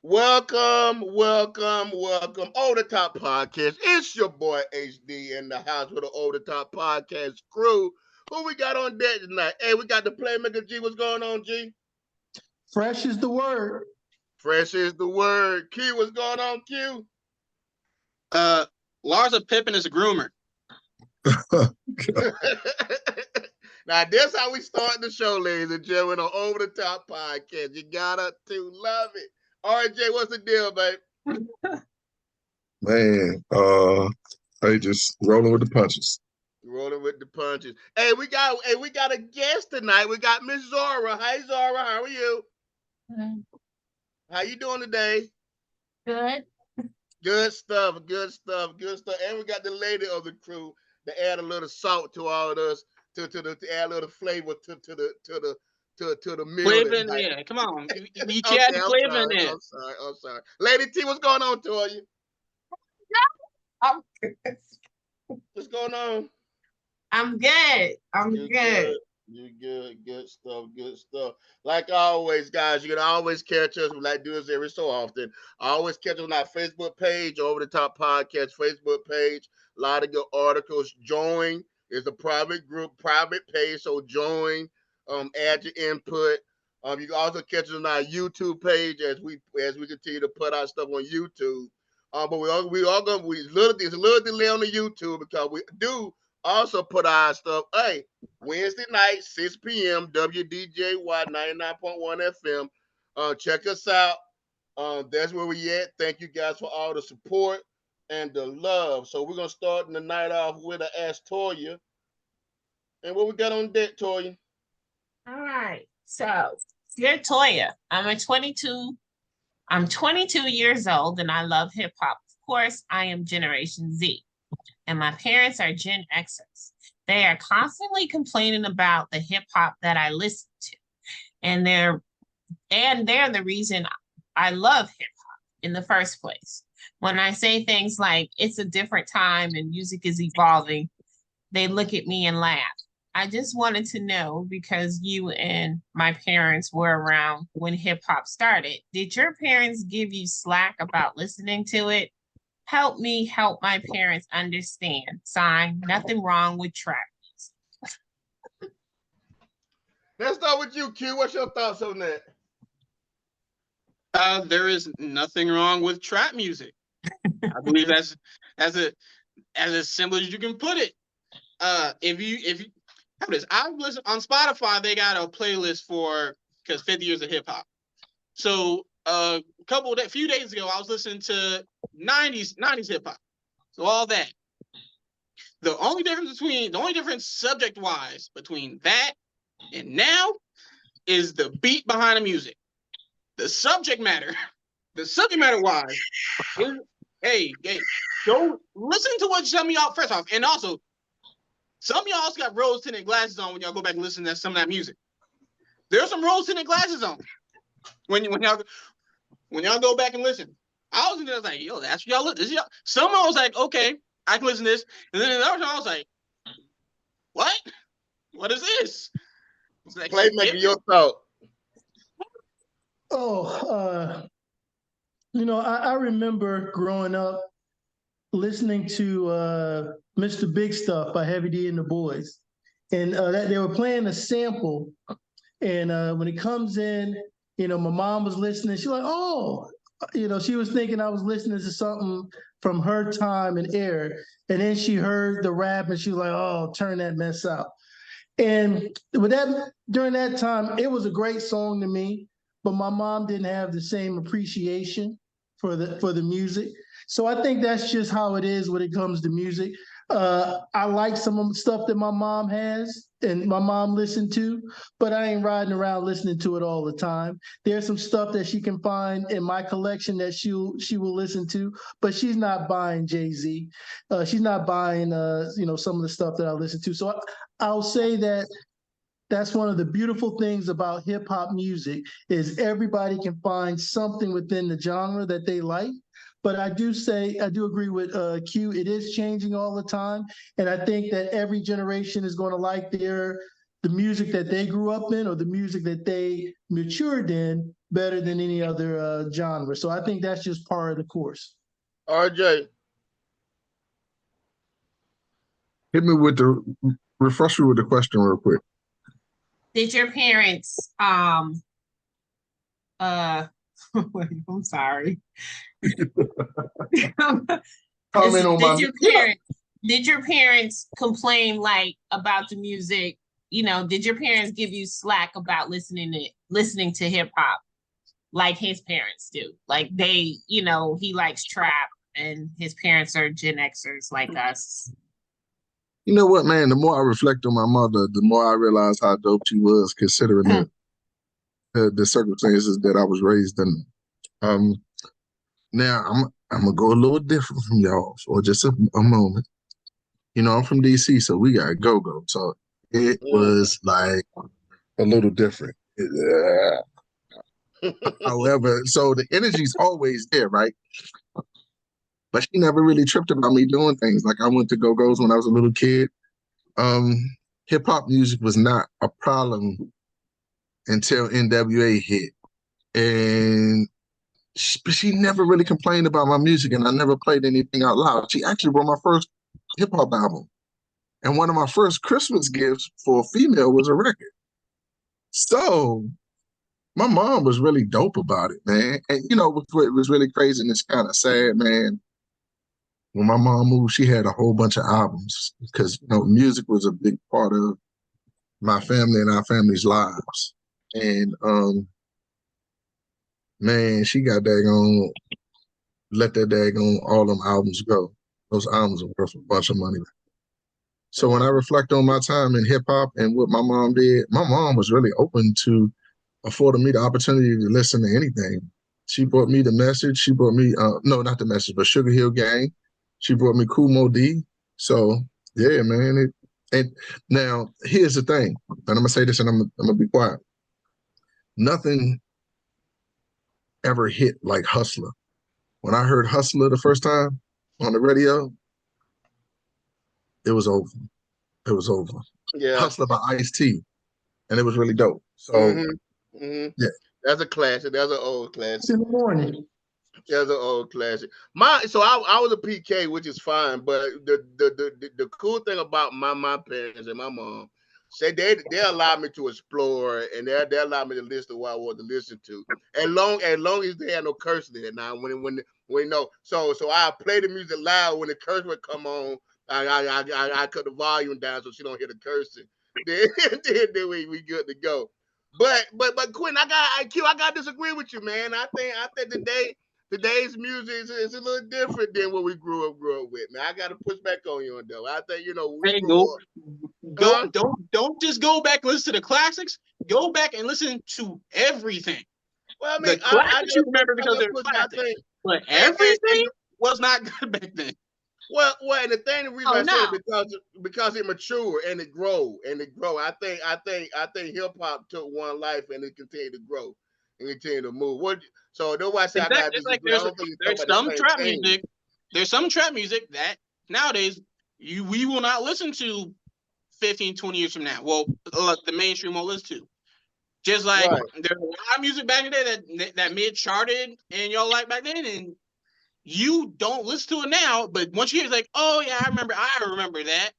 Welcome. Over the Top Podcast. It's your boy HD in the house with the Over the Top Podcast crew. Who we got on deck tonight? Hey, we got the Playmaker G. What's going on, G? Fresh is the word. Fresh is the word. Q, what's going on, Q? Larsa Pippen is a groomer. Now, that's how we start the show, ladies and gentlemen, on Over the Top Podcast. You gotta to love it. All right, Jay, what's the deal, babe? Man, hey, just rolling with the punches. Rolling with the punches. Hey, we got a guest tonight. We got Miss Zora. Hi, Zora. How are you? Good. How you doing today? Good. Good stuff. And we got the lady of the crew to add a little salt to all of us, to add a little flavor to the meal. Flavor in there. Come on. You can't add the flavor in there. I'm sorry. Lady T, what's going on, Toya? I'm good. What's going on? I'm good. You good. Good stuff. Like always, guys, you can always catch us. We like to do this every so often. Always catch us on our Facebook page, Over the Top Podcast Facebook page. A lot of good articles. Join. It's a private group, private page, so join. Add your input. You can also catch us on our YouTube page as we continue to put our stuff on YouTube. But it's a little delay on the YouTube because we do also put our stuff. Hey, Wednesday night, 6 p.m. WDJY 99.1 FM. Check us out. That's where we at. Thank you guys for all the support and the love. So we're gonna start the night off with a Ask Toya. And what we got on deck, Toya? All right. So you're Toya. I'm 22 years old and I love hip hop. Of course, I am Generation Z. And my parents are Gen Xers. They are constantly complaining about the hip hop that I listen to. And they're the reason I love hip hop in the first place. When I say things like it's a different time and music is evolving, they look at me and laugh. I just wanted to know, because you and my parents were around when hip hop started, did your parents give you slack about listening to it? Help me help my parents understand. Sign, nothing wrong with trap music. Let's start with you, Q. What's your thoughts on that? There is nothing wrong with trap music. I believe that's as simple as you can put it. If you have this, I've listened on Spotify. They got a playlist because 50 years of hip hop. So a few days ago, I was listening to 90s hip hop. So all that. The only difference subject wise between that and now is the beat behind the music. The subject matter wise is, hey, go listen to what some of y'all, first off, and also some of y'all also got rose tinted glasses on when y'all go back and listen to some of that music. There's some rose tinted glasses on when y'all go back and listen. I was in there like, yo, that's what y'all listen. Someone was like, okay, I can listen to this. And then another time I was like, what? What is this? Like, Playmaker, your thought. I remember growing up listening to Mr. Big Stuff by Heavy D and the Boys. And they were playing a sample. And when it comes in, my mom was listening. She's like, oh, she was thinking I was listening to something from her time and era. And then she heard the rap and she was like, oh, turn that mess out. And during that time, it was a great song to me, but my mom didn't have the same appreciation for the music. So I think that's just how it is when it comes to music. I like some of the stuff that my mom has and my mom listened to, but I ain't riding around listening to it all the time. There's some stuff that she can find in my collection that she will listen to, but she's not buying Jay-Z. She's not buying some of the stuff that I listen to. So I'll say that's one of the beautiful things about hip hop music is everybody can find something within the genre that they like. But I do agree with Q. It is changing all the time. And I think that every generation is going to like their the music that they grew up in or the music that they matured in better than any other genre. So I think that's just part of the course. RJ. Hit me with the refresh me with the question real quick. Did your parents I'm sorry. Comment on my did your parents complain like about the music? You know, did your parents give you slack about listening to hip hop like his parents do? Like they, you know, he likes trap and his parents are Gen Xers like us. You know what, man? The more I reflect on my mother, the more I realize how dope she was, considering the circumstances that I was raised in. Now I'm gonna go a little different from y'all for just a moment. You know, I'm from DC, so we got go-go. So it was like a little different. However, so the energy's always there, right? But she never really tripped about me doing things. Like I went to go-go's when I was a little kid. Hip hop music was not a problem until NWA hit. And she never really complained about my music, and I never played anything out loud. She actually wrote my first hip hop album. And one of my first Christmas gifts for a female was a record. So my mom was really dope about it, man. And you know, what was really crazy and it's kind of sad, man. When my mom moved, she had a whole bunch of albums because you know, music was a big part of my family and our family's lives. And man, she got daggone let that daggone all them albums go. Those albums are worth a bunch of money. So when I reflect on my time in hip hop and what my mom did, my mom was really open to affording me the opportunity to listen to anything. She brought me The Message. She brought me, no, not The Message, but Sugar Hill Gang. She brought me Kool Moe Dee. So yeah, man. And now here's the thing, and I'm gonna say this, and I'm gonna be quiet. Nothing ever hit like Hustler. When I heard Hustler the first time on the radio, it was over. It was over. Yeah. Hustler by Ice-T, and it was really dope. So yeah, that's a classic. That's an old classic. In the morning. That's an old classic. So I was a PK, which is fine, but the cool thing about my parents and my mom, say they allowed me to explore and they allowed me to listen to what I want to listen to, as long as they had no curse there. Now when no, so I play the music loud when the curse would come on. I cut the volume down so she don't hear the cursing. Then we good to go. But Quinn, I gotta disagree with you, man. I think today's music is a little different than what we grew up with, man. I gotta push back on you on that. I think we grew up. Don't just go back and listen to the classics. Go back and listen to everything. Well, I mean, the classics you remember because they're classics, but everything was not good back then. Well, and the reason I said it because it matured and it grow. I think hip hop took one life and it continued to grow and continue to move. So that's why I say I got like there's some trap music. There's some trap music that nowadays we will not listen to 15, 20 years from now. Well, the mainstream won't listen to. Just like there's a lot of music back in the day that mid charted and y'all like back then, and you don't listen to it now, but once you hear it's like, oh yeah, I remember that,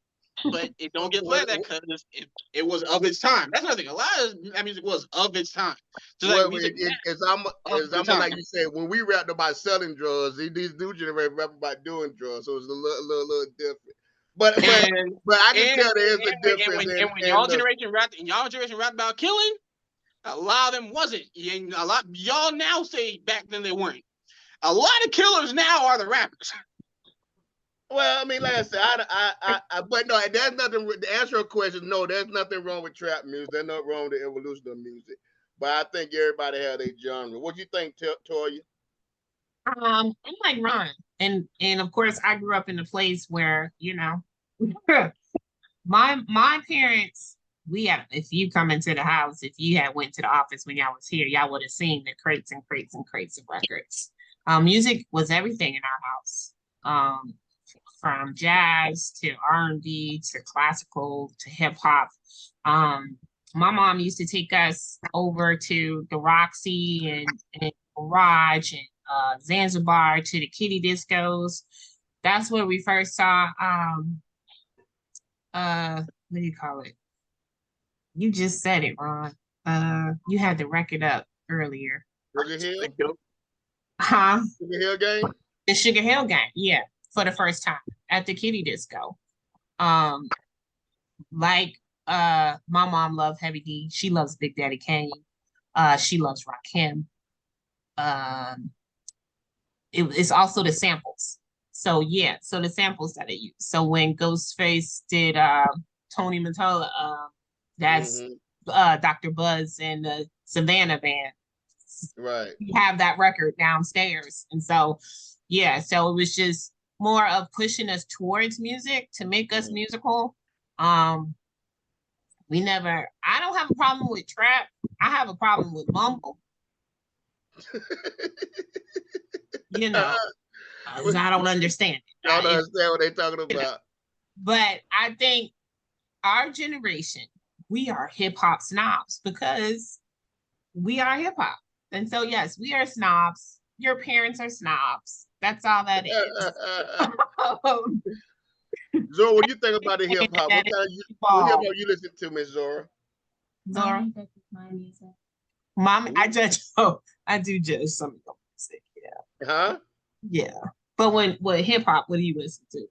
but it don't get played that because it was of its time. That's another thing. A lot of that music was of its time. Just like music it's like you said, when we rapped about selling drugs, these new generation rap about doing drugs, so it's a little different. But I can tell there's a difference. And when y'all generation rapped about killing, a lot of them wasn't. A lot y'all now say back then they weren't. A lot of killers now are the rappers. Well, I mean, like I said, but no, there's nothing. To answer your question, no, there's nothing wrong with trap music. There's nothing wrong with the evolution of music. But I think everybody has their genre. What do you think, Toya? I'm like Ron, and of course, I grew up in a place where my parents. If you come into the house, if you had went to the office when y'all was here, y'all would have seen the crates and crates and crates of records. Music was everything in our house. from jazz to R&B to classical to hip hop. My mom used to take us over to the Roxy and Garage and Zanzibar to the kiddie discos. That's where we first saw what do you call it? You just said it, Ron. You had the record up earlier. Sugar Hill? Huh? Sugar Hill Gang? The Sugar Hill Gang, yeah, for the first time at the kiddie disco. My mom loved Heavy D. She loves Big Daddy Kane. She loves Rakim. It's also the samples. So yeah, so the samples that I use. So when Ghostface did Tony Mottola, that's Dr. Buzz and the Savannah Band. Right. We have that record downstairs. And so yeah, so it was just more of pushing us towards music to make us musical. I don't have a problem with trap. I have a problem with mumble. You know, I don't understand it. I don't understand what they're talking about. Know. But I think our generation, we are hip hop snobs because we are hip hop. And so, yes, we are snobs. Your parents are snobs. That's all that is. Zora, what do you think about the hip hop? What kind of hip hop you listen to, Miss Zora? Zora? Mommy, I do judge some of the music, yeah. Huh? Yeah. But what hip hop, what do you listen to?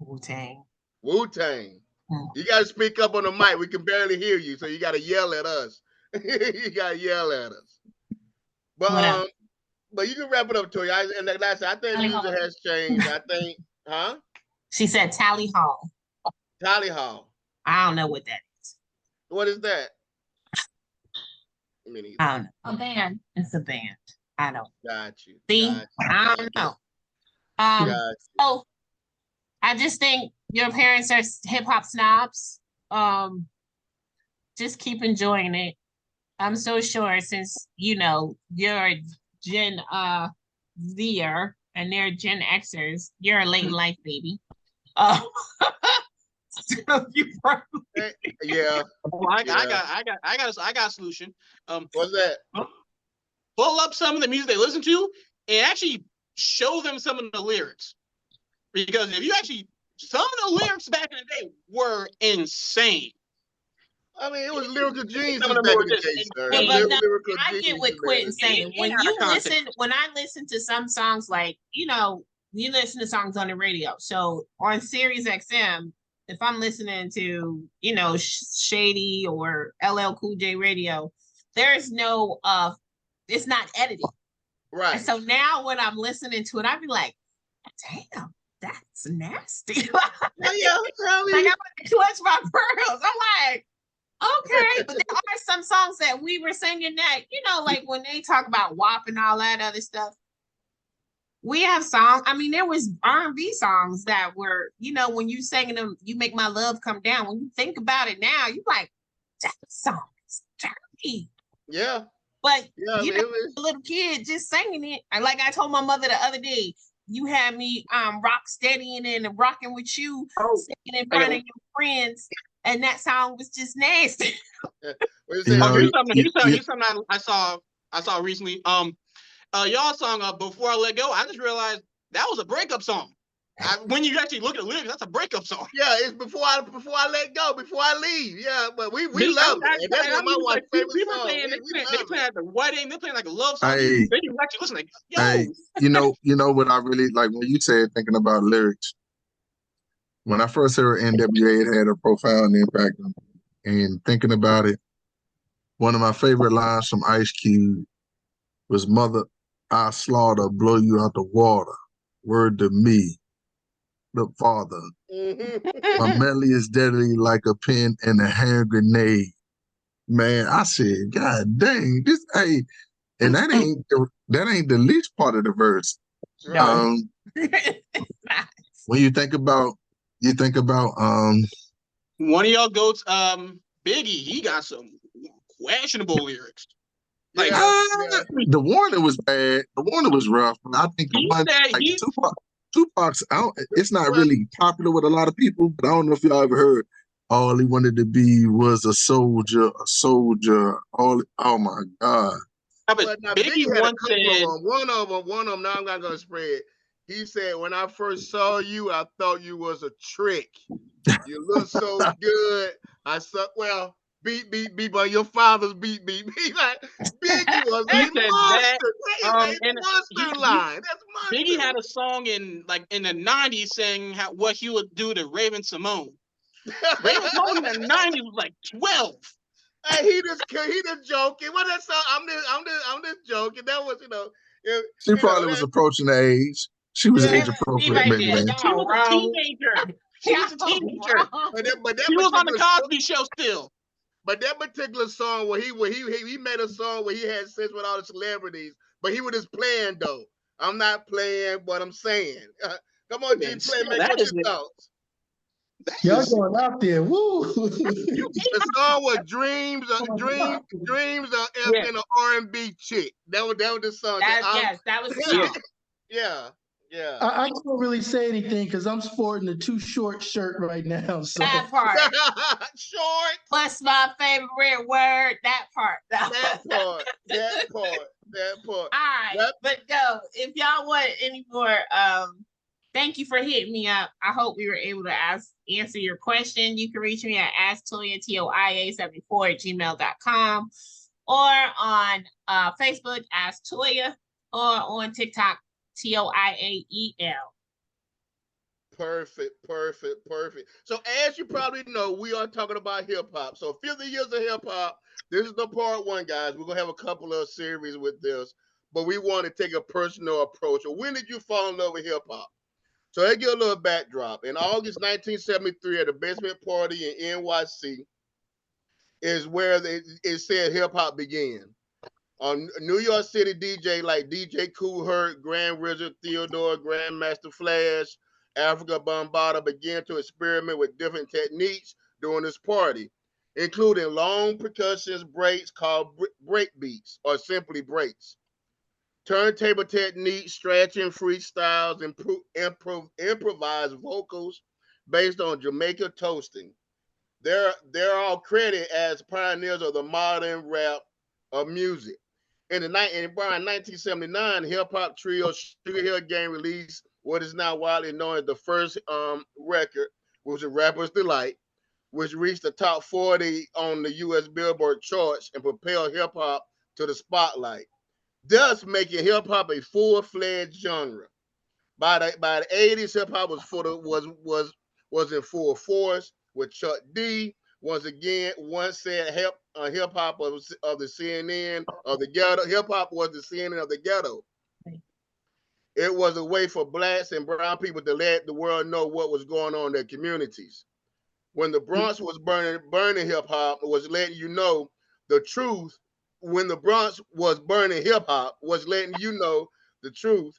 Wu-Tang. Wu-Tang. You gotta speak up on the mic. We can barely hear you, so you gotta yell at us. You gotta yell at us. But you can wrap it up, Toy. And like I said, I think music has changed. I think, huh? She said Tally Hall. Tally Hall. I don't know what that is. What is that? I don't know. A band. It's a band. I don't. Got you. See? I don't know. So I just think your parents are hip hop snobs. Just keep enjoying it. I'm so sure since you're Gen Zer and they're Gen Xers, you're a late life baby. So you probably yeah. I got a solution. What's that? Pull up some of the music they listen to and actually show them some of the lyrics. Because if you actually, some of the lyrics back in the day were insane. I mean, it was lyrical genius back in the day, sir. I get what Quentin's saying. When I listen to some songs, like, you listen to songs on the radio. So on Sirius XM, if I'm listening to, Shady or LL Cool J radio, there's no, it's not edited. Right. And so now when I'm listening to it, I'd be like, damn, that's nasty. Like I want to clutch my pearls. I'm like, okay. But there are some songs that we were singing that, like when they talk about WAP and all that other stuff, we have songs. I mean, there was R&B songs that were, when you singing them, You Make My Love Come Down. When you think about it now, you're like, that song is dirty. Yeah. But a little kid just singing it. And like I told my mother the other day, you had me rock steadying and rocking with you, singing in front of your friends, and that song was just nasty. Here's something I saw recently. Y'all song Before I Let Go. I just realized that was a breakup song. When you actually look at the lyrics, that's a breakup song. Yeah, it's before I let go, before I leave. Yeah, but we love it. And that's my wife's favorite song. They playing at the wedding. They're playing like a love song. Then you actually listen like, yo. Hey, you know what I really like when you said thinking about lyrics. When I first heard NWA, it had a profound impact on me. And thinking about it, one of my favorite lines from Ice Cube was, "Mother, I slaughter, blow you out the water. Word to me, the father. My melody is deadly like a pin and a hand grenade." Man, I said, God dang, and that ain't the least part of the verse. No. When you think about one of y'all goats, Biggie, he got some questionable lyrics. Like the Warning was bad. The Warning was rough. I think the one like Tupac. Tupac's it's not really popular with a lot of people, but I don't know if y'all ever heard all he wanted to be was a soldier, a soldier. Oh my God. But now Biggie Biggie had a once couple said, of them. One of them. Now I'm not gonna spread. He said, "When I first saw you, I thought you was a trick. You look so good. I saw beat, but your father's beat. Like Biggie was he a said that, monster. That is a and monster line. That's Biggie monster. had a song in the 90s saying what he would do to Raven Simone. Raven Simone in the 90s was like 12. Hey, he just joking. What that song? I'm just joking. That was She probably was approaching the age. She was Yeah. age appropriate back then. She was a teenager. She was a teenager. But She was on the Cosby Show still. But that particular song where he made a song where he had sex with all the celebrities, but he was just playing though. I'm not playing, but I'm saying. Come on, G, play. Make That what is your thoughts. Y'all going out there. Woo. The song was dreams of Yeah. being an R&B chick. That was the song. Yes, that was the song. Yeah. I can't really say anything because I'm sporting a too short shirt right now. So That part. Short. What's my favorite word? That part. That part. All right, but no, if y'all want any more, thank you for hitting me up. I hope we were able to answer your question. You can reach me at asktoya, TOIA74@gmail.com, or on Facebook, Ask Toya, or on TikTok, TOIAEL. Perfect. So as you probably know, we are talking about hip hop. So 50 years of hip hop. This is the part one, guys. We're gonna have a couple of series with this, but we want to take a personal approach. So when did you fall in love with hip hop? So let's get a little backdrop. In August 1973, at a basement party in NYC, is where it said hip hop began. New York City DJ like DJ Kool Herc, Grand Wizard Theodore, Grandmaster Flash, Africa Bombada began to experiment with different techniques during this party, including long percussion breaks called break beats or simply breaks, turntable techniques, stretching freestyles, improvised vocals based on Jamaica toasting. They're all credited as pioneers of the modern rap of music. Around 1979, hip hop trio Sugar Hill Gang released what is now widely known as the first record, which was Rapper's Delight, which reached the top 40 on the U.S. Billboard charts and propelled hip hop to the spotlight, thus making hip hop a full-fledged genre. By the 80s, hip hop was in full force with Chuck D. Once said hip hop of the CNN of the ghetto. Hip hop was the CNN of the ghetto. It was a way for blacks and brown people to let the world know what was going on in their communities. When the Bronx was burning hip hop was letting you know the truth. When the Bronx was burning hip hop was letting you know the truth.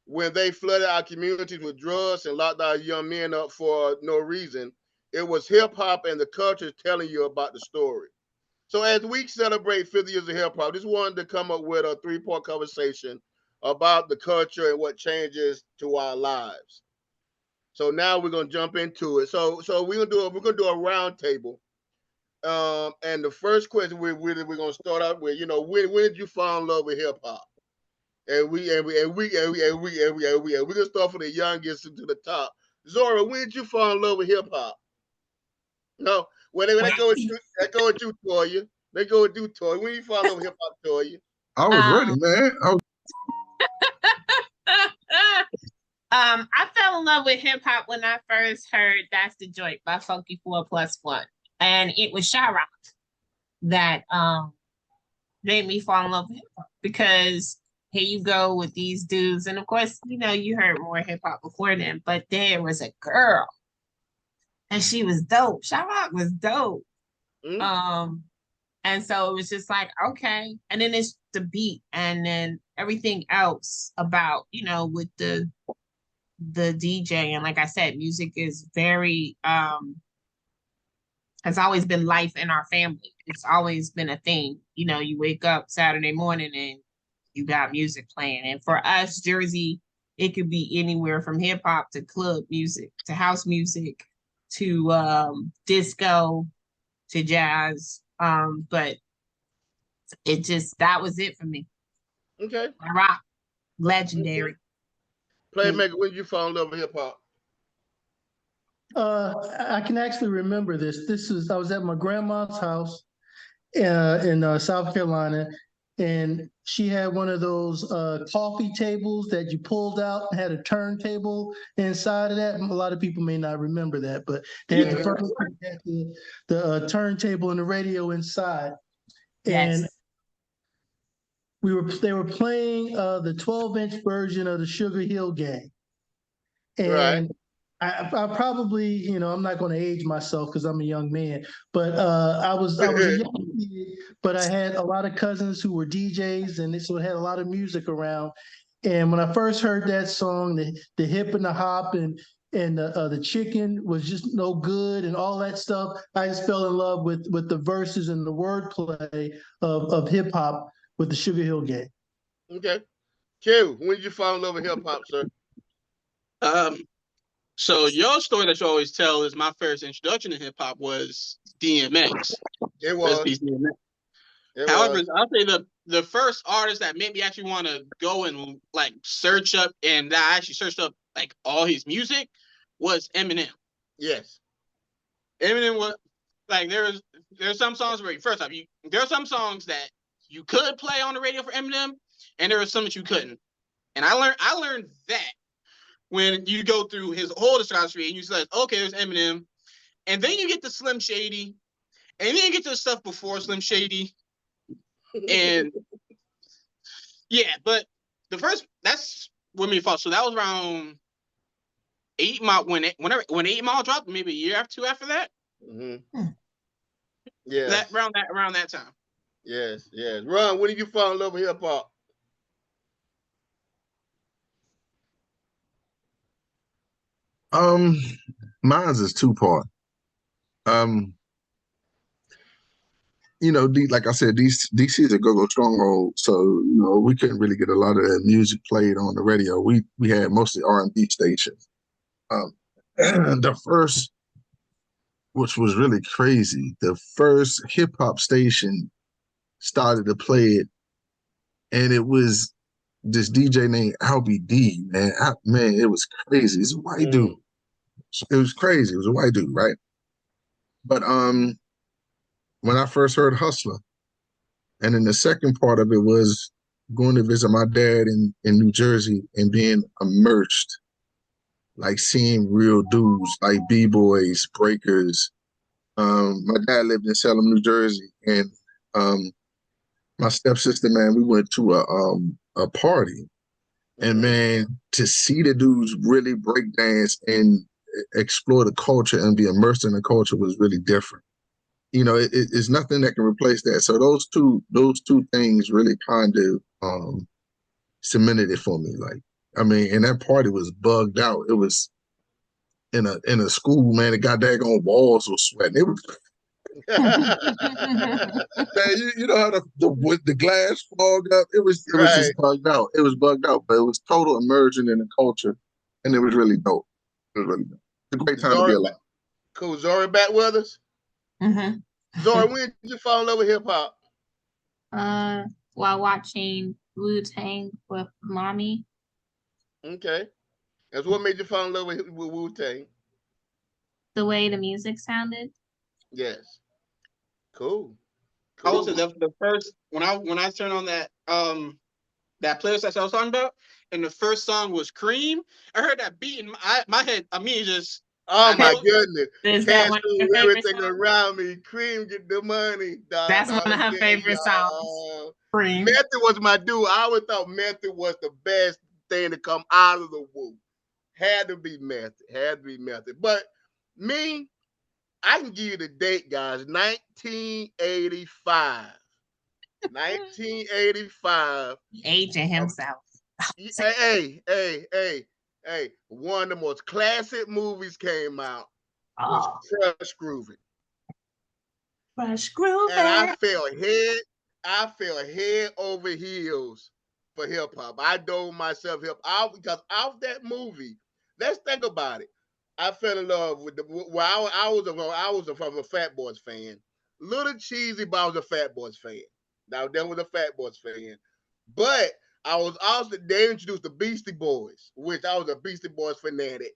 When they flooded our communities with drugs and locked our young men up for no reason, it was hip hop and the culture telling you about the story. So as we celebrate 50 years of hip hop, just wanted to come up with a 3-part conversation about the culture and what changes to our lives. So now we're gonna jump into it. So we're gonna do a round table. And the first question we're gonna start out with, when did you fall in love with hip hop? We're gonna start from the youngest to the top. Zora, when did you fall in love with hip hop? No, they go with you. They go with you, Toya. They go with you, Toya. When you fall in love with hip hop, Toya? I was ready, man. I fell in love with hip hop when I first heard "That's the Joint" by Funky 4+1, and it was Shyrock that made me fall in love with hip hop, because here you go with these dudes, and of course, you heard more hip hop before then, but there was a girl, and she was dope. Shyrock was dope. Mm-hmm. And so it was just like, okay. And then it's the beat, and then everything else about, with the DJ. And like I said, music is very has always been life in our family. It's always been a thing. You wake up Saturday morning and you got music playing. And for us, Jersey it could be anywhere from hip hop to club music to house music to disco to jazz. But that was it for me. Okay. Rock, legendary. Playmaker, when did you fall in love with hip hop? I can actually remember this. I was at my grandma's house in South Carolina, and she had one of those coffee tables that you pulled out and had a turntable inside of that. A lot of people may not remember that, but they had the turntable and the radio inside. Yes. And they were playing the 12-inch version of the Sugar Hill Gang. Right. And I probably, I'm not going to age myself because I'm a young man, but I was a young kid, but I had a lot of cousins who were DJs, and so it had a lot of music around. And when I first heard that song, the hip and the hop and the chicken was just no good and all that stuff, I just fell in love with the verses and the wordplay of hip hop with the Sugar Hill Gang. Okay. Q, when did you fall in love with hip hop, sir? So your story that you always tell is my first introduction to hip hop was DMX. It was. DMX. It However, was. I'll say the first artist that made me actually want to go and like search up, and that I actually searched up like all his music was Eminem. Yes. Eminem was like there's some songs where first off there are some songs that you could play on the radio for Eminem, and there are some that you couldn't. And I learned that when you go through his whole discography and you say, okay, there's Eminem, and then you get to Slim Shady, and then you get to the stuff before Slim Shady, and yeah, but the first that's when we fought. So that was around 8 Mile when 8 Mile dropped, maybe a year or two after that. Mm-hmm. Yeah. That around that time. Yes, yes. Ron, when did you fall in love with hip hop? Mine's is two-part. Like I said, DC is a go-go stronghold, so we couldn't really get a lot of that music played on the radio. We had mostly R&B stations. The first, which was really crazy, the first hip hop station started to play it, and it was this DJ named Albie D. Man, it was crazy. It's a white dude. It was crazy. It was a white dude, right? But when I first heard Hustler, and then the second part of it was going to visit my dad in New Jersey and being immersed, like seeing real dudes like B-boys, breakers. My dad lived in Salem, New Jersey, and my stepsister, man, we went to a party, and man, to see the dudes really break dance and explore the culture and be immersed in the culture was really different. It's nothing that can replace that. So those two things really kind of cemented it for me. Like, I mean, and that party was bugged out. It was in a school, man. The goddamn walls were sweating. It was. Man, you know how the glass fogged up. It was just bugged out. It was bugged out, but it was total immersion in the culture, and it was really dope. It was really dope. It's a great time to be alive. Cool. Zori back with us. Mm-hmm. Zori, when did you fall in love with hip hop? While watching Wu-Tang with mommy. Okay. That's what made you fall in love with Wu-Tang? The way the music sounded. Yes. Cool. I was the first when I turned on that playlist that I was talking about, and the first song was Cream. I heard that beat in my head. I mean, just my goodness! Is that one of your favorite everything songs? Around me, Cream get the money. That's one of her favorite songs. Cream. Method was my dude. I always thought Method was the best thing to come out of the Wu. Had to be Method. But me, I can give you the date, guys. 1985. 1985. Aging himself. Hey. One of the most classic movies came out was Crush Grooving. Crush Grooving. And I fell head over heels for hip hop. I dove myself hip hop because off that movie. Let's think about it. I fell in love with the. Well, I was a Fat Boys fan. Little cheesy, but I was a Fat Boys fan. Now then was a Fat Boys fan, but I was also they introduced the Beastie Boys, which I was a Beastie Boys fanatic.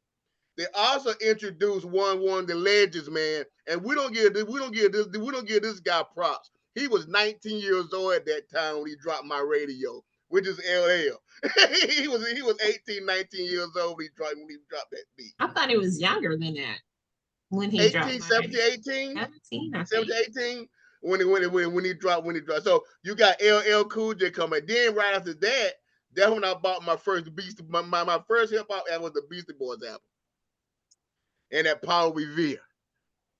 They also introduced one of the legends, man, and we don't give this guy props. He was 19 years old at that time when he dropped my radio, which is LL. he was 18, 19 years old when he dropped that beat. I thought he was younger than that when he dropped 18, my 17, radio. 18, 17, I 17, think. 18 when he dropped. So you got LL Cool J coming. Then right after that, that's when I bought my first Beastie. My first hip hop album was the Beastie Boys album, and that Paul Revere.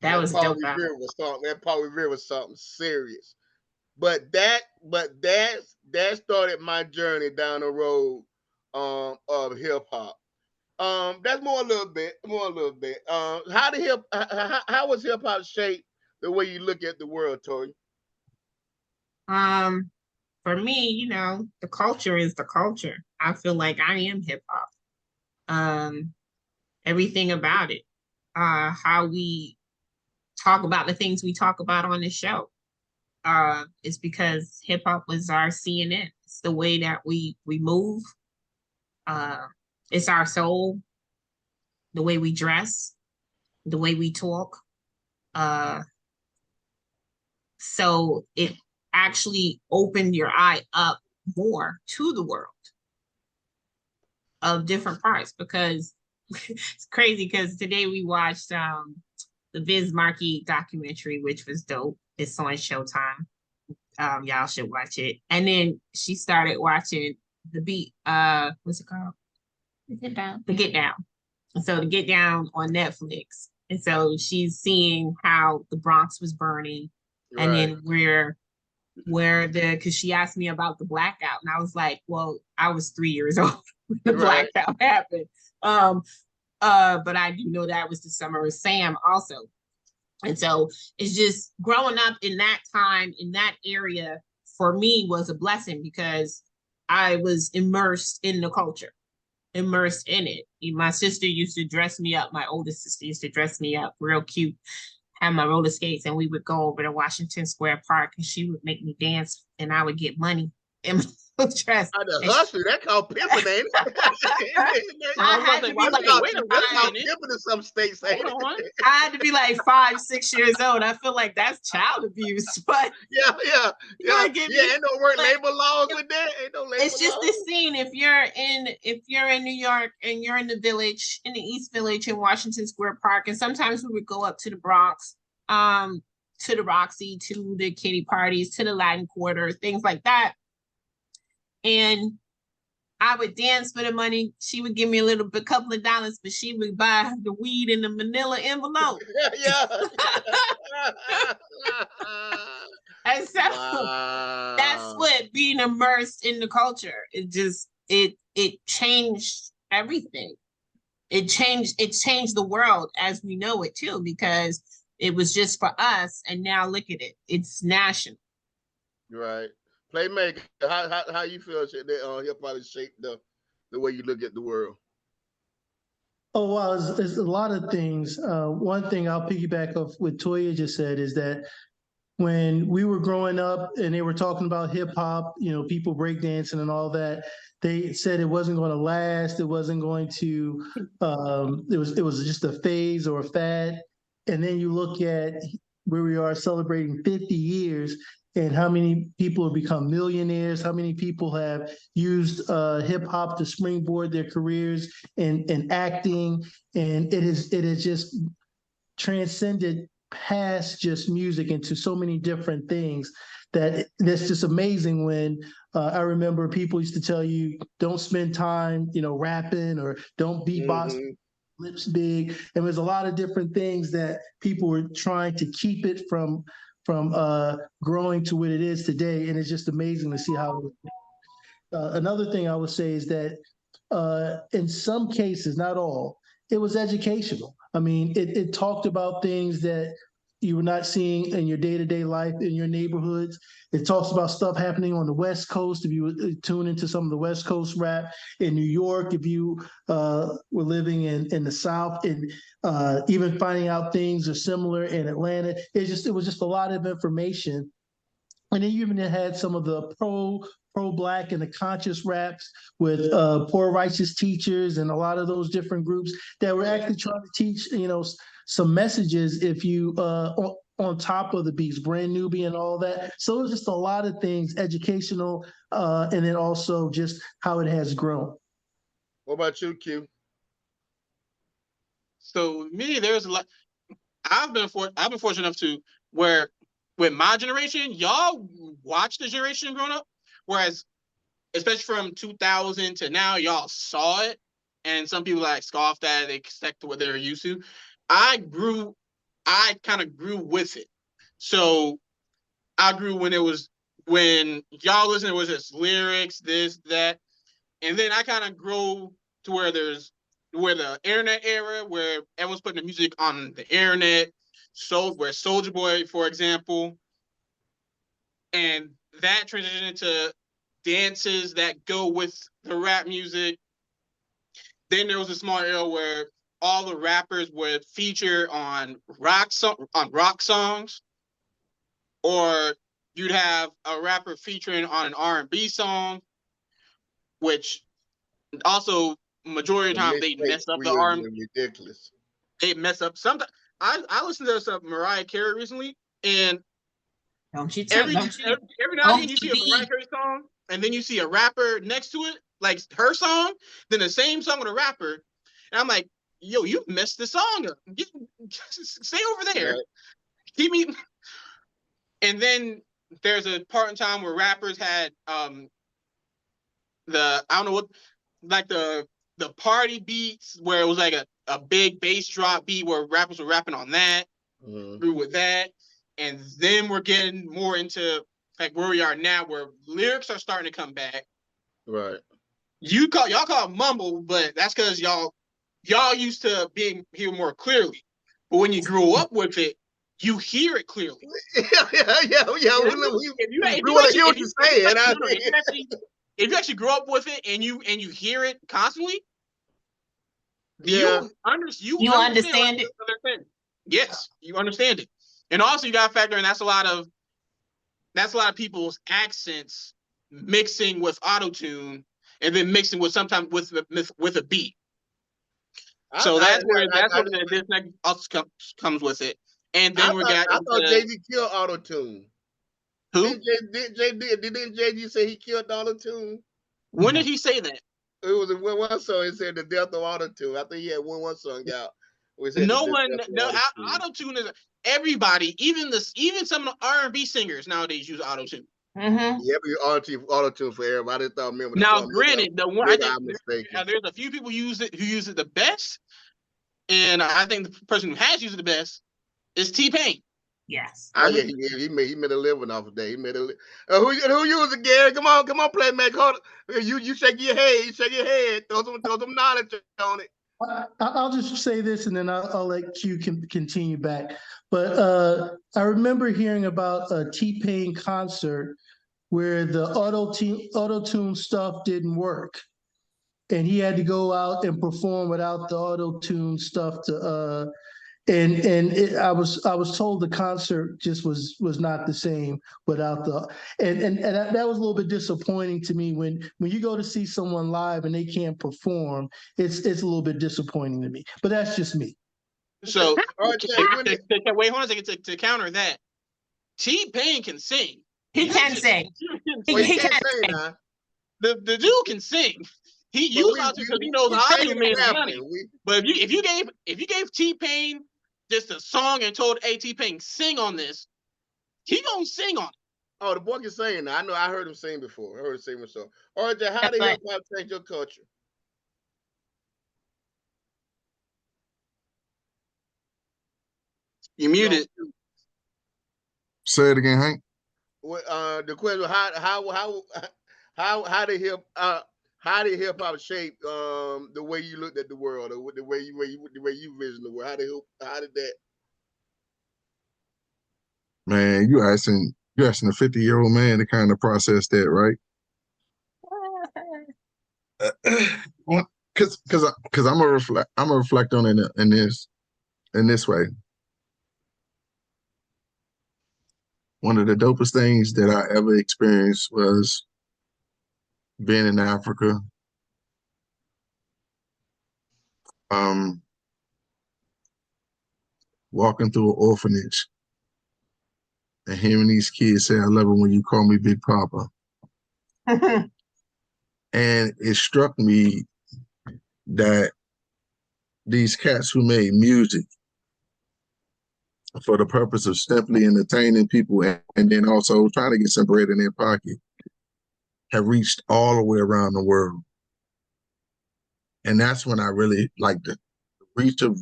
That was Paul dope. Revere was something. That Paul Revere was something serious. But that started my journey down the road of hip hop. That's more a little bit. How was hip hop shaped the way you look at the world, Tori? Um, for me, the culture is the culture. I feel like I am hip hop. Everything about it. How we talk about the things we talk about on the show. It's because hip hop was our CNN. It's the way that we move. It's our soul, the way we dress, the way we talk. So it actually opened your eye up more to the world of different parts, because it's crazy because today we watched the Biz Markie documentary, which was dope. It's on Showtime. Y'all should watch it. And then she started watching what's it called? The Get Down. The Get Down. And so the Get Down on Netflix. And so she's seeing how the Bronx was burning, and then because she asked me about the blackout, and I was like, well, I was 3 years old when the blackout happened. But I do know that was the summer of Sam also. And so it's just growing up in that time, in that area, for me was a blessing because I was immersed in the culture, immersed in it. My sister used to dress me up. My oldest sister used to dress me up real cute, have my roller skates, and we would go over to Washington Square Park, and she would make me dance, and I would get money in my dress. The hustle, that called pimping, ain't it? I had to be like, wait a minute. Pimping in some states, ain't it? I had to be like 5, 6 years old. I feel like that's child abuse, but yeah. Ain't no work labor laws with that. Ain't no labor it's just laws. this scene. If you're in New York and you're in the Village, in the East Village in Washington Square Park, and sometimes we would go up to the Bronx, to the Roxy, to the kitty parties, to the Latin Quarter, things like that. And I would dance for the money. She would give me couple of dollars, but she would buy the weed in the manila envelope. Yeah. And so that's what being immersed in the culture. It changed everything. It changed the world as we know it too, because it was just for us, and now look at it. It's national. Right. Playmaker, how you feel that hip hop has shaped the way you look at the world? Oh, well, it's a lot of things. One thing I'll piggyback off what Toya just said is that when we were growing up and they were talking about hip hop, people breakdancing and all that, they said it wasn't going to last. It wasn't going to, it was just a phase or a fad. And then you look at where we are celebrating 50 years and how many people have become millionaires, how many people have used hip hop to springboard their careers in acting. And it has just transcended past just music into so many different things that's just amazing. When I remember people used to tell you, don't spend time, rapping, or don't beatbox, lips big. And there's a lot of different things that people were trying to keep it from growing to what it is today. And it's just amazing to see how another thing I would say is that in some cases, not all, it was educational. I mean, it talked about things that you were not seeing in your day-to-day life in your neighborhoods. It talks about stuff happening on the West Coast. If you tune into some of the West Coast rap in New York, if you were living in the South, and even finding out things are similar in Atlanta, it was just a lot of information. And then you even had some of the pro black and the conscious raps with poor righteous teachers and a lot of those different groups that were actually trying to teach, some messages if you on top of the beats, brand newbie and all that. So it was just a lot of things, educational, and then also just how it has grown. What about you, Q? So me, there's a lot. I've been fortunate enough to where with my generation, y'all watch the generation growing up, whereas especially from 2000 to now, y'all saw it, and some people like scoffed at it, they stuck to what they were used to. I kind of grew with it. So I grew when y'all listening, it was just lyrics, this, that, and then I kind of grew to where the internet era, where everyone's putting the music on the internet. So where Soulja Boy, for example, and that transitioned into dances that go with the rap music. Then there was a small era where all the rappers would feature on rock songs, or you'd have a rapper featuring on an R&B song, which also majority of the time they mess up the R&B. Ridiculous. They mess up sometimes. I listened to some Mariah Carey recently, and every now and then you see a Mariah Carey song, and then you see a rapper next to it, like her song, then the same song with a rapper, and I'm like, yo, you messed the song up. Stay over there. Right. Keep me. And then there's a part in time where rappers had I don't know what, like the party beats where it was like a big bass drop beat where rappers were rapping on that. Through with that, and then we're getting more into like where we are now, where lyrics are starting to come back. Right. Y'all call it mumble, but that's because y'all used to hear more clearly. But when you grew up with it, you hear it clearly. Yeah. We want to hear what you're saying. If you actually grow up with it and you hear it constantly, yeah, you understand it. Yes, you understand it, and also you got to factor in that's a lot of people's accents mixing with auto-tune, and then mixing with sometimes with a beat. So that's where the disconnect also comes with it. And then I thought Jay-Z killed auto-tune. Who? Didn't Jay-Z say he killed auto-tune? When did he say that? It was in one song. He said the death of auto-tune. I think he had one song out. No, auto-tune is everybody. Even some of the R&B singers nowadays use auto-tune. Mm-hmm. Yeah, auto-tune for everybody. I thought, remember. Now, granted, there's a few people who use it the best, and I think the person who has used it the best is T-Pain. Yes. Oh yeah, he made a living off of that. He made a who used it, Gary? Come on, play, Mac. Hold on. You shake your head. Throw some knowledge on it. I'll just say this, and then I'll let Q continue back. But I remember hearing about a T-Pain concert where the auto-tune stuff didn't work, and he had to go out and perform without the auto-tune stuff to. I was told the concert just was not the same without the and that was a little bit disappointing to me when you go to see someone live and they can't perform. It's a little bit disappointing to me, but that's just me. So wait, hold on a second to counter that. T-Pain can sing. He can sing. He can't sing now. The dude can sing. He used auto because he knows auto made money. But if you gave T-Pain just a song and told T-Pain sing on this, he gonna sing on it. Oh, the boy can sing now. I know. I heard him sing before. I heard him sing before. RJ, how did hip hop change your culture? You muted. Say it again, Hank. The question: how did hip hop shape the way you looked at the world, or the way you vision the world? How did that? Man, you asking a 50-year-old man to kind of process that, right? Because I'm a reflect on it in this way. One of the dopest things that I ever experienced was being in Africa. Um, Walking through an orphanage and hearing these kids say, "I love it when you call me Big Papa." And it struck me that these cats who made music for the purpose of simply entertaining people and then also trying to get some bread in their pocket have reached all the way around the world. And that's when I really like the reach of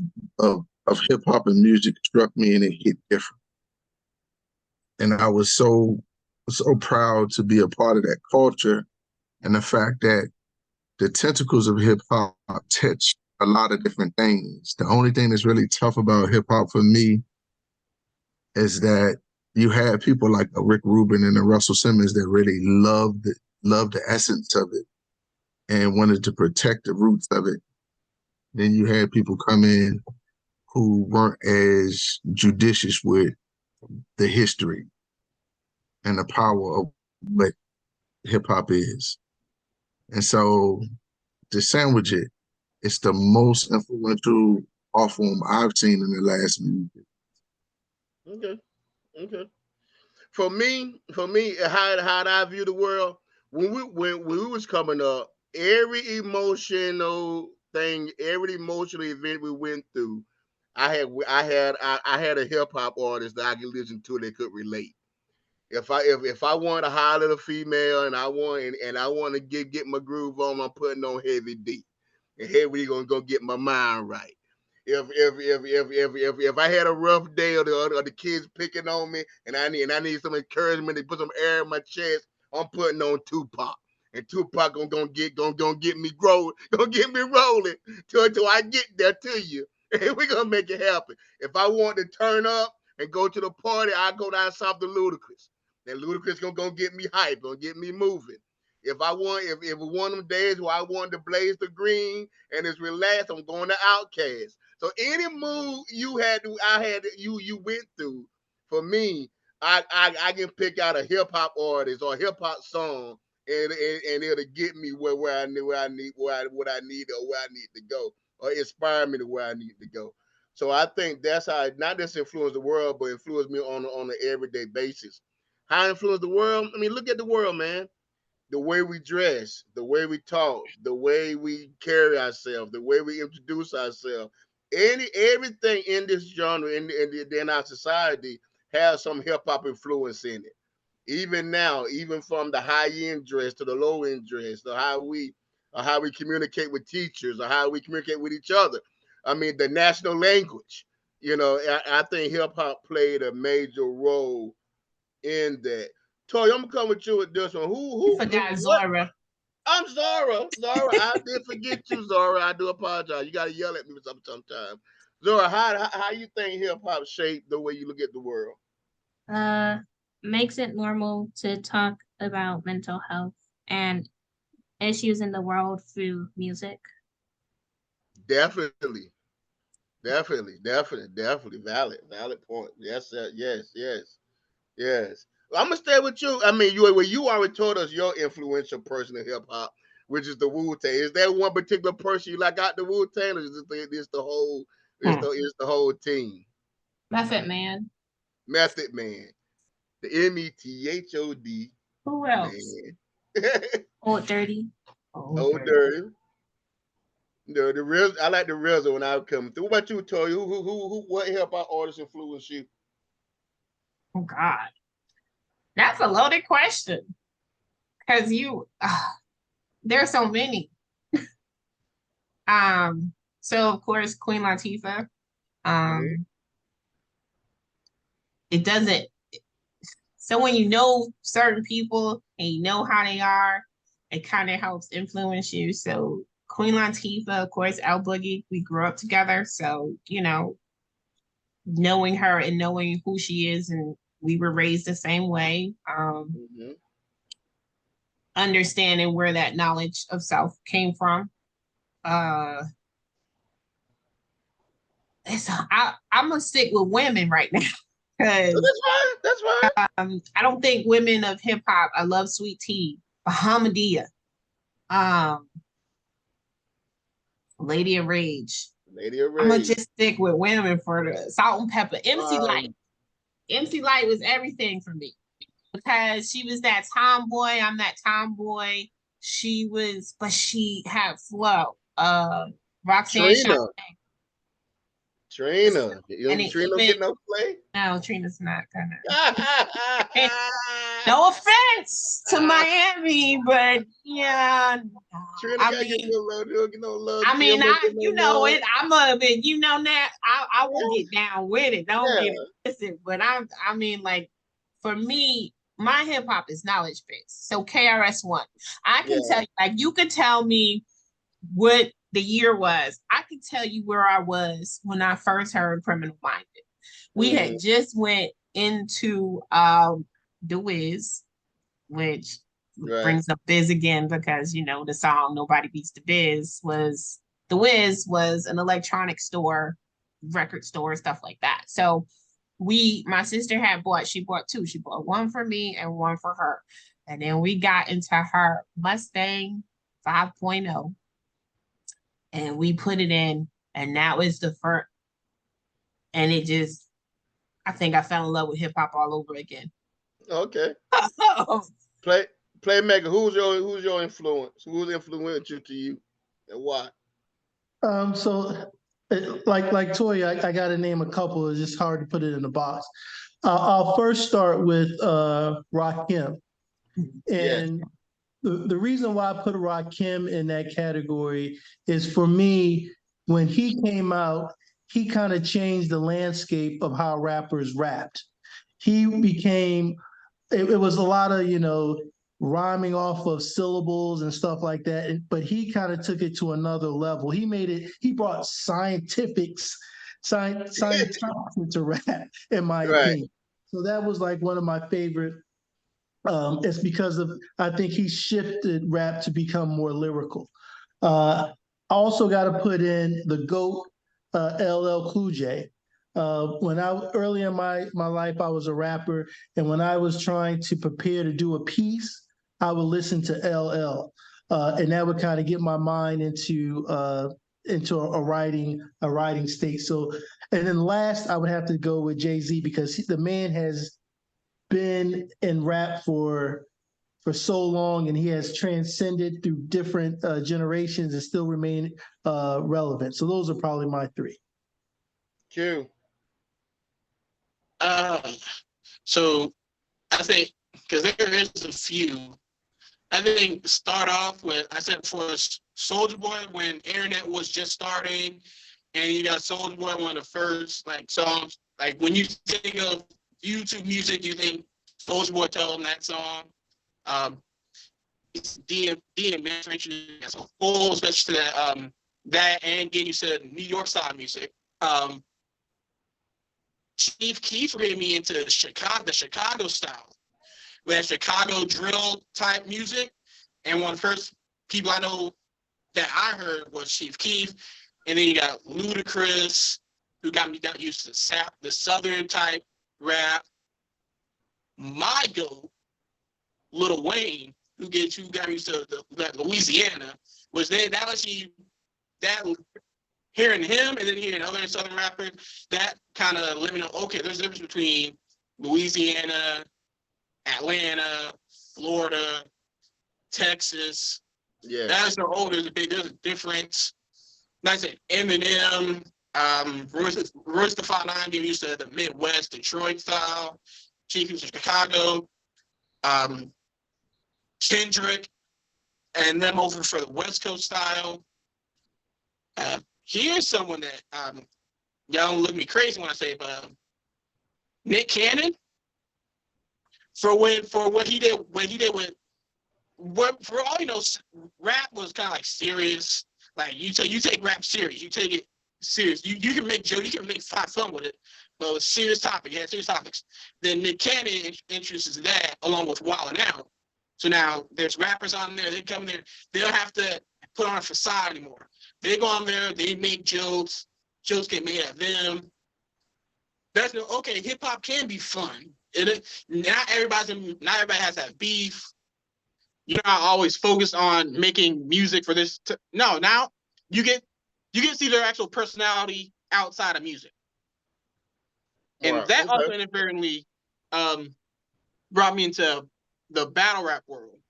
hip hop and music struck me and it hit different. And I was so proud to be a part of that culture and the fact that the tentacles of hip hop touch a lot of different things. The only thing that's really tough about hip hop for me is that you had people like a Rick Rubin and a Russell Simmons that really loved the essence of it and wanted to protect the roots of it. Then you had people come in who weren't as judicious with the history and the power of what hip hop is. And so to sandwich it, it's the most influential art form I've seen in the last year. Okay. Okay. For me, how I view the world when we was coming up, every emotional thing, every emotional event we went through, I had a hip hop artist that I could listen to that could relate. If I want to holler at a female and I want to get my groove on, I'm putting on Heavy D, and Heavy D gonna go get my mind right. If I had a rough day or the kids picking on me and I need some encouragement to put some air in my chest, I'm putting on Tupac. And Tupac gonna get me growing, gonna get me rolling till I get there to you. And we're gonna make it happen. If I want to turn up and go to the party, I go down south to Ludacris. And Ludacris gonna get me hype, gonna get me moving. If one of them days where I want to blaze the green and it's relaxed, I'm going to Outcast. So any move you went through, for me, I can pick out a hip hop artist or a hip hop song and it'll get me where I need what I need or where I need to go or inspire me to where I need to go. So I think that's how it not just influence the world, but influence me on an everyday basis. How it influence the world? I mean, look at the world, man. The way we dress, the way we talk, the way we carry ourselves, the way we introduce ourselves. Everything in this genre in our society has some hip hop influence in it. Even now, even from the high end dress to the low end dress, to how we communicate with teachers, or how we communicate with each other. I mean, the national language. I think hip hop played a major role in that. Tori, I'm gonna come with you with this one. You forgot What? Zora. I'm Zara. Zara, I did forget you, Zara. I do apologize. You gotta yell at me sometimes. Zara, how you think hip hop shaped the way you look at the world? Uh, Makes it normal to talk about mental health and issues in the world through music. Definitely, definitely valid point. Yes, yes. I'm gonna stay with you. I mean, you already told us your influential person in hip hop, which is the Wu Tang. Is there one particular person you like out the Wu Tang, or is it's the whole it's the whole team? Method Man. Method Man, the METHOD Who else? man. Old Dirty. Oh, Oh, dirty. dirty. The real. I like the real when I come through. What about you, Tori? What hip hop artists influence you? Oh God. That's a loaded question. Because there's so many. So of course, Queen Latifah. Mm-hmm. Um, it doesn't so when you know certain people and you know how they are, it kind of helps influence you. So Queen Latifah, of course, Al Boogie, we grew up together. So, knowing her and knowing who she is and We were raised the same way. Mm-hmm. Understanding where that knowledge of self came from. I'm gonna stick with women right now because That's fine. That's fine. I don't think women of hip hop. I love Sweet Tea, Bahamadia, Lady of Rage. Lady of I'm gonna Rage. just stick with women for the Salt and Pepper. MC Light. MC Light was everything for me because she was that tomboy. I'm that tomboy. She was, but she had flow. Roxanne Trina. Trina. And Trina don't get no play? No, Trina's not gonna. No offense to Miami, but yeah. Trina I gotta get mean, no love. Don't get no love. I mean, Kim don't get no you know love. it. I'm a bit, you know that. I will get down with it. Don't Yeah. get it twisted. But I mean, like, for me, my hip hop is knowledge based. So KRS-One, I can tell you, like, you could tell me what the year was. I could tell you where I was when I first heard Criminal Minded. We had just went into The Wiz, which brings up Biz again because, you know, the song Nobody Beats the Biz was, The Wiz was an electronic store, record store, stuff like that. So my sister she bought two. She bought one for me and one for her. And then we got into her Mustang 5.0 and we put it in, and that was the first, and it just, I think I fell in love with hip hop all over again. Okay. Playmaker, who's your influence? Who's influential to you, and why? So, like Toya, I got to name a couple. It's just hard to put it in a box. I'll first start with Rakim, and the reason why I put Rakim in that category is, for me, when he came out, he kind of changed the landscape of how rappers rapped. He became, it was a lot of, rhyming off of syllables and stuff like that. But he kind of took it to another level. He brought science to rap, in my opinion. So that was like one of my favorite. It's because of, I think he shifted rap to become more lyrical. I also got to put in the GOAT, LL Cool J. Early in my life, I was a rapper, and when I was trying to prepare to do a piece, I would listen to LL, and that would kind of get my mind into a writing state. So, and then last, I would have to go with Jay-Z, because the man has been in rap for so long, and he has transcended through different generations and still remain relevant. So those are probably my three. Q. So I think, because there is a few, I think start off with, I said for Soulja Boy, when internet was just starting, and you got Soulja Boy, one of the first like songs. Like when you think of YouTube music, you think Soulja Boy told him that song. It's DMX as a whole, especially to that and getting used to New York style music. Chief Keef ran me into the Chicago style, with Chicago drill type music. And one of the first people I know that I heard was Chief Keef. And then you got Ludacris, who got me down used to the Southern type rap. My GOAT, Lil Wayne, who got me used to that Louisiana, was that actually, that hearing him and then hearing other Southern rappers, that kind of let me know, okay, there's a difference between Louisiana, Atlanta, Florida, Texas. Yeah. There's a difference. Like I said, Eminem, Royce the 5'9", getting used to the Midwest, Detroit style. Chief of Chicago, Kendrick, and them over for the West Coast style. Here's someone that y'all don't look at me crazy when I say, but Nick Cannon, for what he did with for all you know, rap was kind of like serious. Like you take rap serious, you take it serious. You can make jokes, you can make fun with it. well, a serious topic. He had serious topics. Then Nick Cannon introduces that along with Wild 'N Out. So now there's rappers on there. They come there. They don't have to put on a facade anymore. They go on there. They make jokes. Jokes get made at them. That's no okay. Hip hop can be fun. Not everybody has that beef. You're not always focused on making music for this. No, now you get to see their actual personality outside of music, and Right. that also Okay. inadvertently brought me into the battle rap world.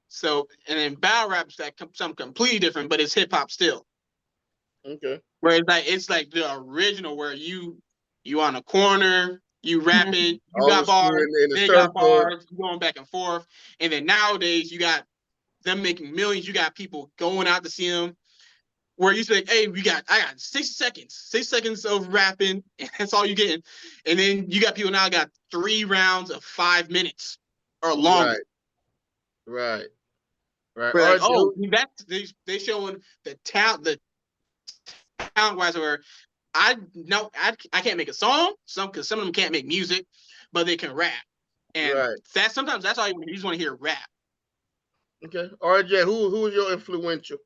So, and then battle rap's that something completely different, but it's hip hop still. Okay. Where it's like the original, where you on a corner, you rapping, you Old got school bars, in the they got circle. bars, going back and forth, and then nowadays you got them making millions. You got people going out to see them. Where you say, "Hey, I got 6 seconds of rapping, and that's all you getting." And then you got people now got 3 rounds of 5 minutes or longer. Right. Right. We're like, RJ, oh, that's they showing the talent wise. Where I can't make a song, because some of them can't make music, but they can rap, and right. sometimes that's all you just want to hear rap. Okay. RJ, who is your influential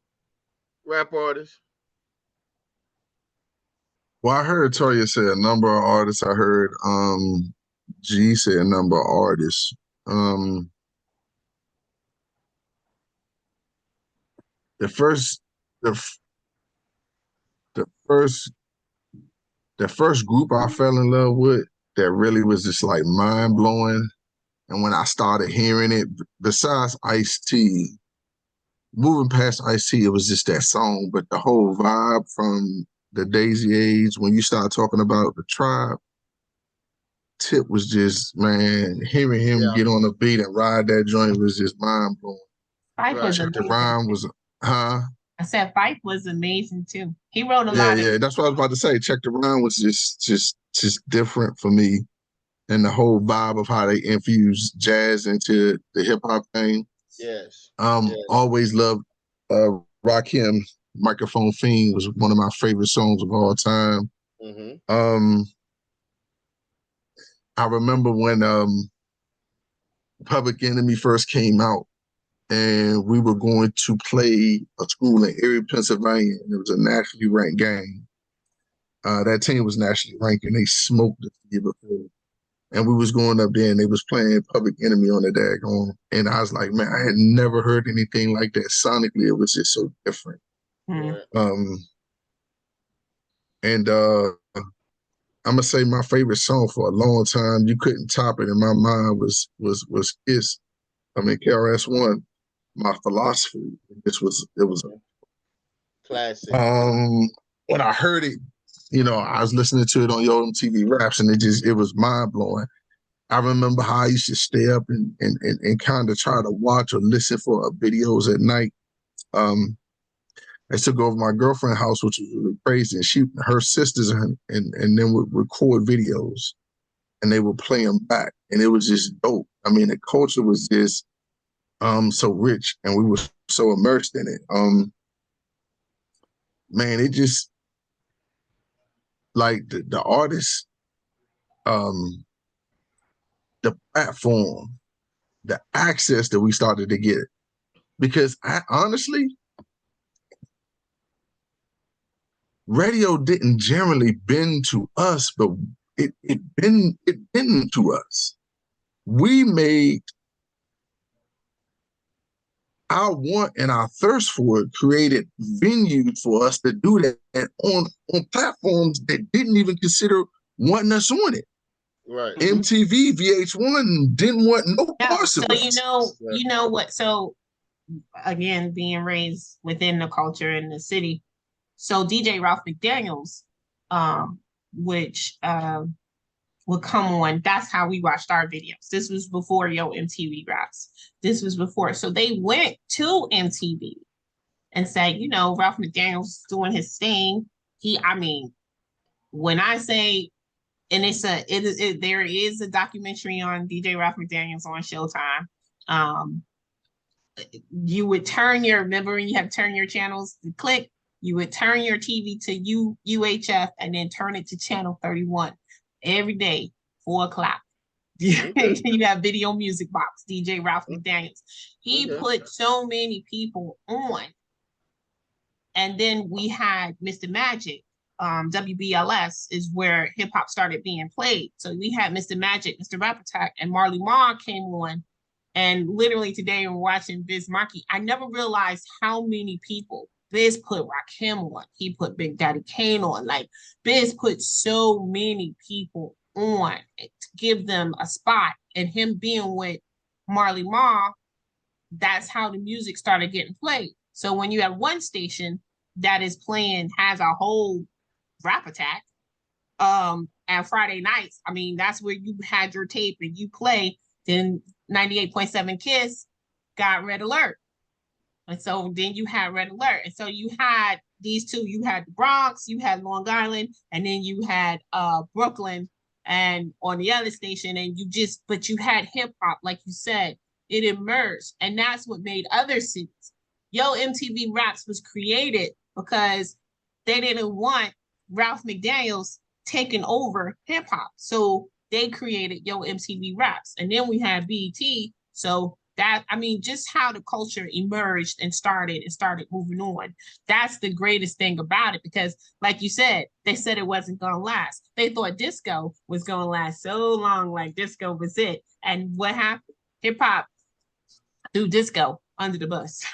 rap artist? Well, I heard Toya say a number of artists. I heard G say a number of artists. The first the first the first group I fell in love with that really was just like mind blowing. And when I started hearing it, besides Ice-T, moving past Ice-T, it was just that song. But the whole vibe from the Daisy Age, when you start talking about the Tribe, Tip was just, man, hearing him get on the beat and ride that joint was just mind blowing. Fife was The amazing. rhyme was, huh? I said Fife was amazing too. He wrote a lot Yeah, of yeah. That's what I was about to say. Check the Rhyme was just different for me, and the whole vibe of how they infused jazz into the hip hop thing. Yes. Always loved Rakim. Microphone Fiend was one of my favorite songs of all time. Mm-hmm. I remember when Public Enemy first came out, and we were going to play a school in Erie, Pennsylvania, and it was a nationally ranked game. That team was nationally ranked, and they smoked us the year before. And we was going up there, and they was playing Public Enemy on the daggone. And I was like, man, I had never heard anything like that. Sonically, it was just so different. Mm-hmm. And I'm gonna say my favorite song for a long time, you couldn't top it in my mind, was Kiss. I mean, KRS-One, My Philosophy. It was classic. When I heard it, I was listening to it on Yo MTV Raps, and it was mind blowing. I remember how I used to stay up and kind of try to watch or listen for videos at night. I used to go over my girlfriend's house, which was really crazy, and her sisters and then would record videos, and they would play them back, and it was just dope. I mean, the culture was just so rich, and we were so immersed in it. Man, it just like the artists, the platform, the access that we started to get. Because honestly, radio didn't generally bend to us, but it bend to us. We made our want and our thirst for it, created venues for us to do that on platforms that didn't even consider wanting us on it. Right. MTV, VH1 didn't want no parts of us. You know what? So again, being raised within the culture in the city, so DJ Ralph McDaniels, which would come on. That's how we watched our videos. This was before Yo MTV Raps. This was before. So they went to MTV and said, Ralph McDaniels doing his thing. When I say, and there is a documentary on DJ Ralph McDaniels on Showtime. You would remember when you have to turn your channels to click, you would turn your TV to UHF and then turn it to channel 31. every day, 4 o'clock. Okay. You have Video Music Box, DJ Ralph McDaniels. He Okay. put so many people on. And then we had Mr. Magic. WBLS is where hip hop started being played. So we had Mr. Magic, Mr. Rap Attack, and Marley Marl came on. And literally today, we're watching Biz Markie. I never realized how many people Biz put Rakim on. He put Big Daddy Kane on. Like Biz put so many people on to give them a spot. And him being with Marley Marl, that's how the music started getting played. So when you have one station that is playing, has a whole Rap Attack, and Friday nights, I mean, that's where you had your tape and you play, then 98.7 Kiss got Red Alert. And so then you had Red Alert. And so you had these two, you had the Bronx, you had Long Island, and then you had Brooklyn and on the other station, and but you had hip hop, like you said, it emerged. And that's what made other cities. Yo MTV Raps was created because they didn't want Ralph McDaniels taking over hip hop. So they created Yo MTV Raps. And then we had BET. So that, I mean, just how the culture emerged and started moving on. That's the greatest thing about it, because like you said, they said it wasn't going to last. They thought disco was going to last so long, like disco was it. And what happened? Hip hop threw disco under the bus.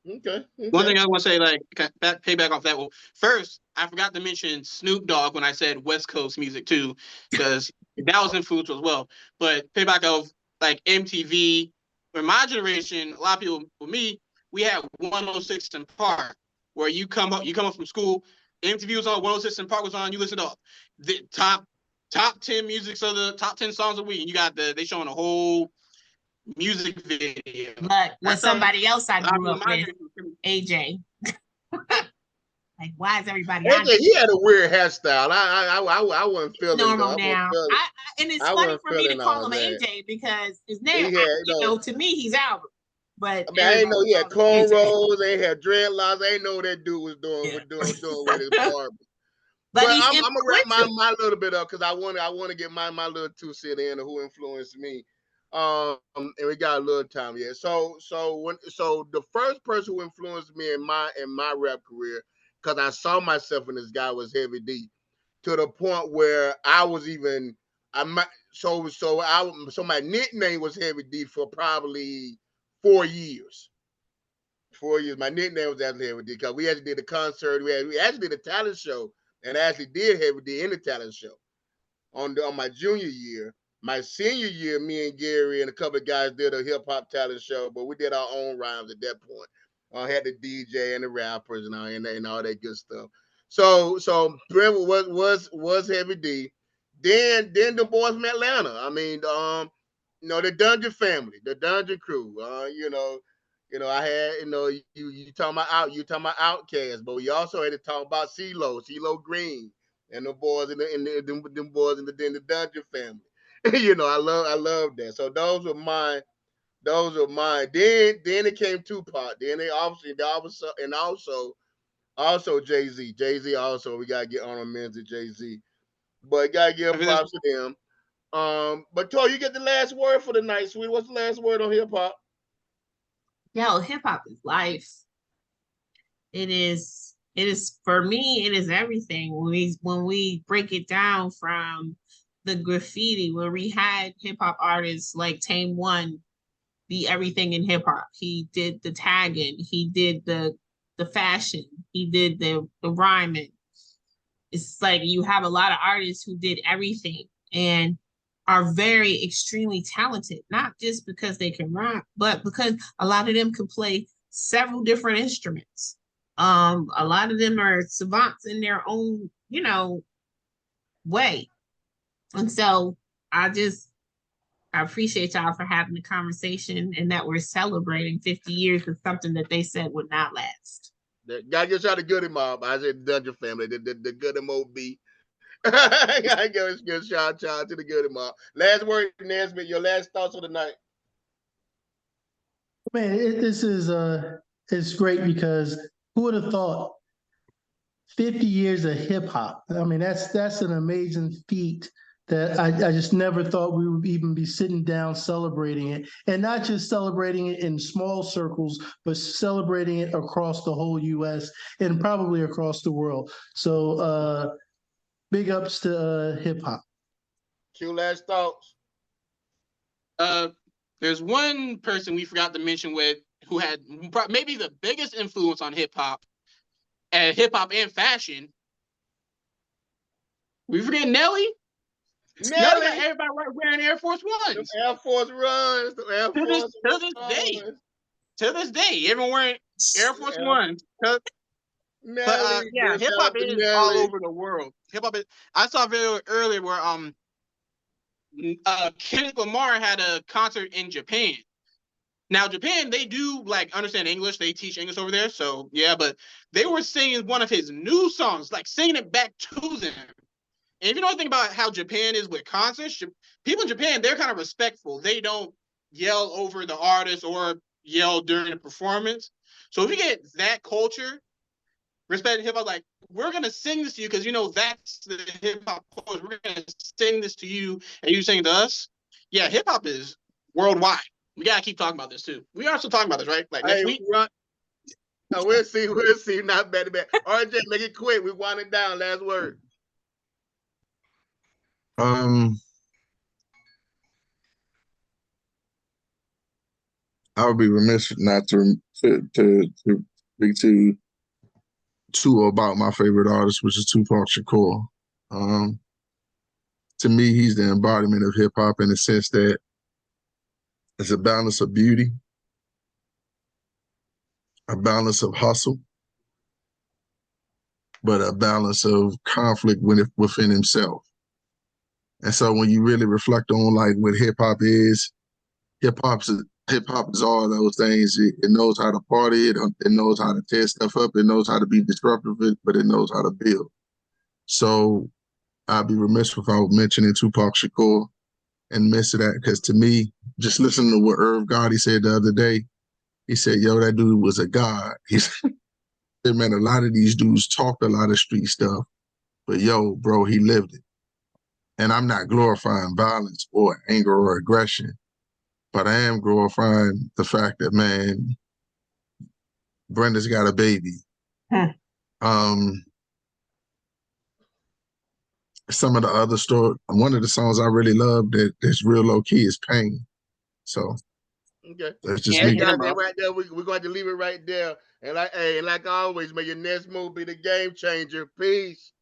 Okay. One thing I want to say, like, payback off that. Well, first, I forgot to mention Snoop Dogg when I said West Coast music too, because that was influential as well. But payback of like MTV, for my generation, a lot of people, for me, we had 106 in Park, where you come up from school, MTV was on, 106 in Park was on, you listen to the top 10 music, so the top 10 songs a week, and you got they showing a whole music video. But with somebody else I grew up with, generation. AJ. Like, why is everybody AJ, he had a weird hairstyle. I wasn't feeling normal though. now? And it's I funny wasn't for me to feeling call all him that. AJ because his He name, had, to me, he's Albert. But I mean, I ain't know he had everybody calls him AJ. cornrows. Ain't had dreadlocks. I ain't know what that dude was doing Yeah. doing with his barber. But he's I'm gonna wrap influential. my little bit up because I want to get my little 2 cents in of who influenced me. And we got a little time yet. So the first person who influenced me in my rap career, because I saw myself in this guy, was Heavy D, to the point where I was even so my nickname was Heavy D for probably 4 years. 4 years. My nickname was actually Heavy D because we actually did a concert. We actually did a talent show and actually did Heavy D in the talent show on my junior year. My senior year, me and Gary and a couple of guys did a hip hop talent show, but we did our own rhymes at that point. I had the DJ and the rappers and all that good stuff. So Brent was Heavy D. Then the boys from Atlanta. I mean, the Dungeon family, the Dungeon crew. I had, you talking about Outcast, but we also had to talk about CeeLo Green, and the boys them boys in the Dungeon family. I love that. So those are mine. Then it came Tupac. Then also Jay-Z. Jay-Z also, we gotta get honorable to Jay-Z. But gotta give props to them. But Tori, you get the last word for the night, sweet. What's the last word on hip hop? Yo, hip hop is life. It is for me, it is everything. When we break it down from the graffiti, where we had hip hop artists like Tame One be everything in hip hop. He did the tagging, he did the fashion, he did the rhyming. It's like you have a lot of artists who did everything and are very extremely talented, not just because they can rap, but because a lot of them can play several different instruments. A lot of them are savants in their own, way. And so I appreciate y'all for having the conversation and that we're celebrating 50 years of something that they said would not last. Gotta give shout out to Goody Mob. I said Dungeon family, the Goody Mob. Gotta give shout out to the Goody Mob. Last word, Nesbitt, your last thoughts of the night. Man, this is it's great because who would have thought 50 years of hip hop. I mean, that's an amazing feat that I just never thought we would even be sitting down celebrating it. And not just celebrating it in small circles, but celebrating it across the whole US and probably across the world. So big ups to hip hop. Q, last thoughts. There's one person we forgot to mention who had maybe the biggest influence on hip hop and fashion. We forget Nelly. Nelly got everybody wearing Air Force Ones. Air Force Runs. To this day, everyone wearing Air Force Ones. Nelly, yeah, hip hop is all over the world. Hip hop is. I saw a video earlier where Kendrick Lamar had a concert in Japan. Now, Japan, they do like understand English. They teach English over there. So yeah, but they were singing one of his new songs, like singing it back to them. And if you know anything about how Japan is with concerts, people in Japan, they're kind of respectful. They don't yell over the artist or yell during the performance. So if you get that culture, respect hip hop, like we're gonna sing this to you because you know that's the hip hop culture. We're gonna sing this to you and you sing to us. Yeah, hip hop is worldwide. We gotta keep talking about this too. We are still talking about this, right? Like next week. We'll see. Not bad. RJ, make it quick. We wind it down. Last word. I would be remiss not to speak to about my favorite artist, which is Tupac Shakur. To me, he's the embodiment of hip hop in the sense that it's a balance of beauty, a balance of hustle, but a balance of conflict within himself. And so when you really reflect on like what hip hop is all those things. It knows how to party, it knows how to tear stuff up, it knows how to be disruptive, but it knows how to build. So I'd be remiss without mentioning Tupac Shakur and miss that, because to me, just listening to what Irv Gotti said the other day, he said, yo, that dude was a god. He said, man, a lot of these dudes talked a lot of street stuff, but yo, bro, he lived it. And I'm not glorifying violence or anger or aggression, but I am glorifying the fact that, man, Brenda's got a baby. Some of the other one of the songs I really love that's real low key is Pain. So okay, that's just me. Right there, we're going to leave it right there. And like always, may your next move be the game changer. Peace.